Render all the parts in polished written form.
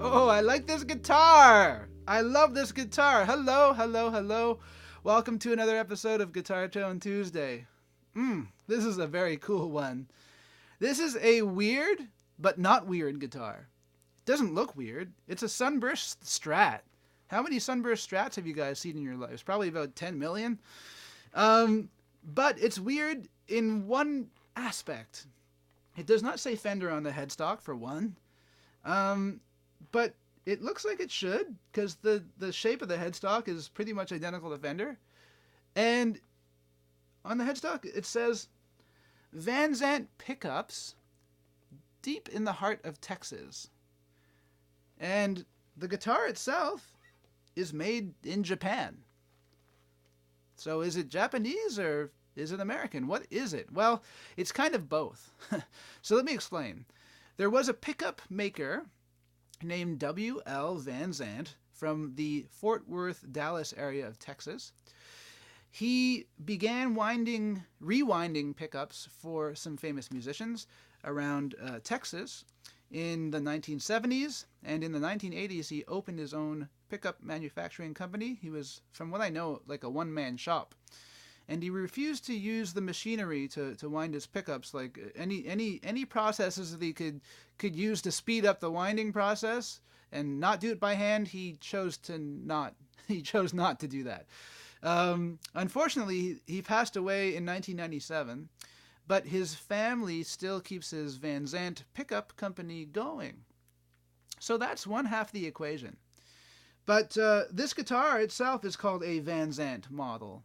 Oh, I like this guitar. I love this guitar. Hello, hello, hello. Welcome to another episode of Guitar Tone Tuesday. This is a very cool one. This is a weird, but not weird guitar. It doesn't look weird. It's a Sunburst Strat. How many Sunburst Strats have you guys seen in your lives? Probably about 10 million. But it's weird in one aspect. It does not say Fender on the headstock, for one. But it looks like it should, because the shape of the headstock is pretty much identical to Fender. And on the headstock, it says, Zandt pickups deep in the heart of Texas. And the guitar itself is made in Japan. So is it Japanese or is it American? What is it? Well, it's kind of both. So let me explain. There was a pickup maker named W.L. Van Zandt from the Fort Worth, Dallas area of Texas. He began rewinding pickups for some famous musicians around Texas in the 1970s, and in the 1980s he opened his own pickup manufacturing company. He was, from what I know, like a one-man shop. And he refused to use the machinery to wind his pickups, like any processes that he could use to speed up the winding process and not do it by hand. He chose not to do that. Unfortunately, he passed away in 1997, but his family still keeps his Van Zandt pickup company going. So that's one half the equation. But this guitar itself is called a Van Zandt model.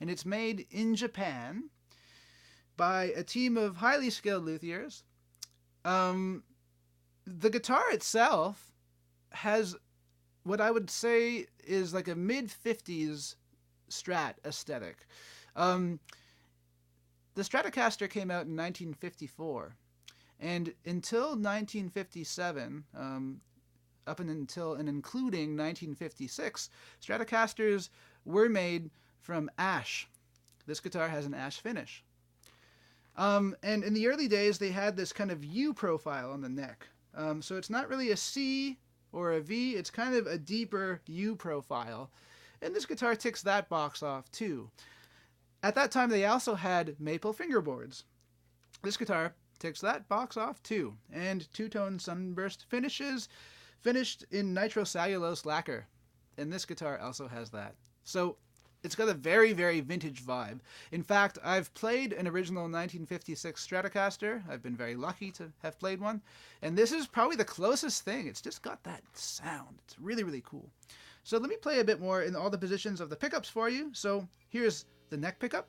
And it's made in Japan by a team of highly skilled luthiers. The guitar itself has what I would say is like a mid-50s Strat aesthetic. The Stratocaster came out in 1954. And until 1957, up until and including 1956, Stratocasters were made from ash. This guitar has an ash finish. And in the early days, they had this kind of U profile on the neck. So it's not really a C or a V, it's kind of a deeper U profile. And this guitar ticks that box off too. At that time, they also had maple fingerboards. This guitar ticks that box off too. And two-tone Sunburst finishes, finished in nitrocellulose lacquer. And this guitar also has that. So it's got a very, very vintage vibe. In fact, I've played an original 1956 Stratocaster. I've been very lucky to have played one. And this is probably the closest thing. It's just got that sound. It's really, really cool. So let me play a bit more in all the positions of the pickups for you. So here's the neck pickup.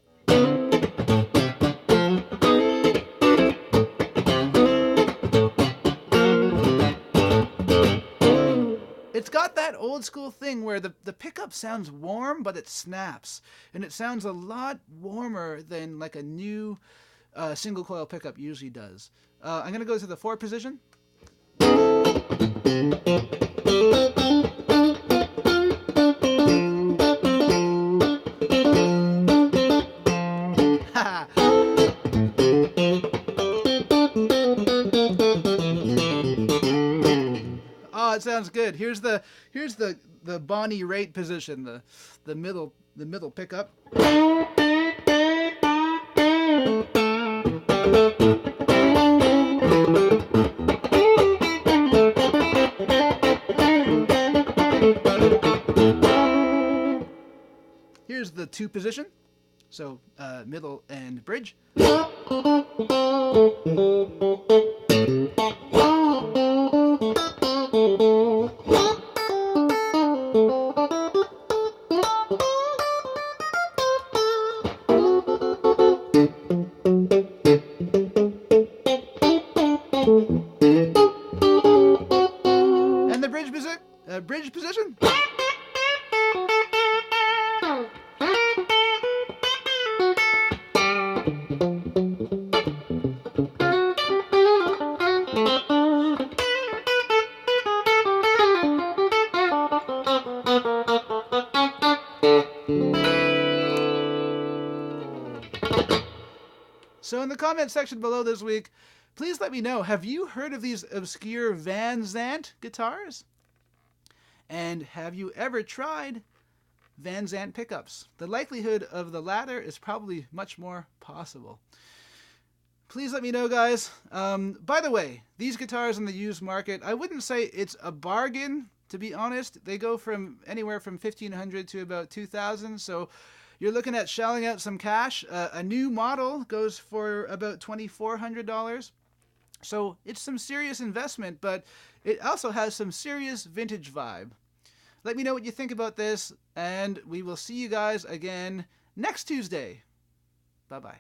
It's got that old school thing where the pickup sounds warm, but it snaps. And it sounds a lot warmer than like a new single coil pickup usually does. I'm going to go to the 4 position. Oh, it sounds good. Here's the Bonnie Raitt position, the middle pickup. Here's the 2 position, so middle and bridge. And the bridge position. So in the comment section below this week, please let me know, have you heard of these obscure Van Zandt guitars? And have you ever tried Van Zandt pickups? The likelihood of the latter is probably much more possible. Please let me know, guys. By the way, these guitars in the used market, I wouldn't say it's a bargain, to be honest. They go from anywhere from $1,500 to about $2,000, so you're looking at shelling out some cash. A new model goes for about $2,400. So it's some serious investment, but it also has some serious vintage vibe. Let me know what you think about this, and we will see you guys again next Tuesday. Bye-bye.